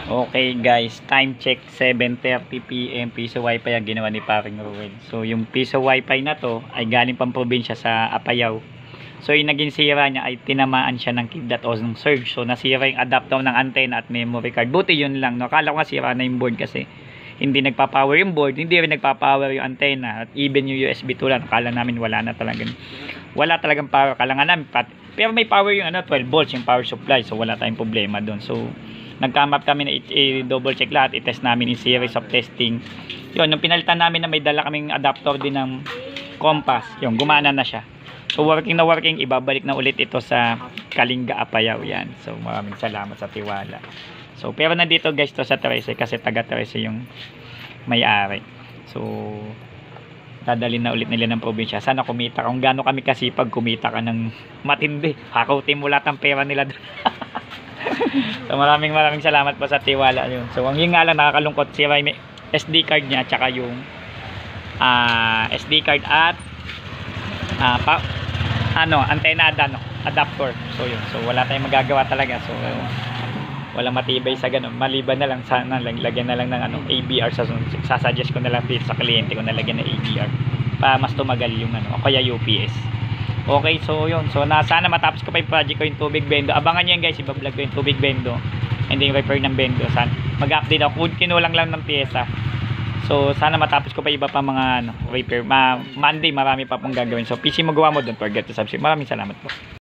Okay guys, time check 7:30 PM, piso wifi ang ginawa ni Paring Ruel. So yung piso wifi na to ay galing pang probinsya sa Apayao. So yung naging sira niya ay tinamaan siya ng kidlat o ng surge. So nasira yung adapter ng antenna at memory card. Buti yun lang, no? Akala ko nga sira na yung board kasi hindi nagpa-power yung board, hindi rin nagpa-power yung antenna at even yung USB tulad. Akala namin wala talagang power. Akala nga namin pero may power yung 12 volts yung power supply. So wala tayong problema doon. So nagkamap kami na i-double check lahat, i-test namin in series of testing. Yun, nung pinalitan namin na may dala kaming adapter din ng compass, yung gumana na siya. So working na working, ibabalik na ulit ito sa Kalinga Apayao yan. So maraming salamat sa tiwala. So pero nandito guys to sa Trece kasi taga Trece yung may-ari. So dadalhin na ulit nila ng probinsya. Sana kumita kung gaano kami kasipag kumita ka ng matindi. Hakutin mo lahat ng pera nila doon. So maraming salamat po sa tiwala yun. So ang yun nga lang nakakalungkot, sira yung SD card niya at saka yung SD card at antenna adapter. So yun. So wala tayong magagawa talaga. So wala matibay sa ganun. Maliban na lang sana lagyan na lang ng ABR sasuggest ko na lang dito sa kliyente ko na lagyan ng ABR para mas tumagal yung o kaya UPS. Okay, so yun. So sana matapos ko pa yung project ko yung tubig bendo. Abangan nyo yan guys, iba-vlog ko yung tubig bendo. And then yung repair ng bendo. Mag-update ako. Kinulang lang ng pyesa. So sana matapos ko pa iba pa mga repair. Monday marami pa pong gagawin. So PC magawa mo, don't forget to subscribe. Maraming salamat po.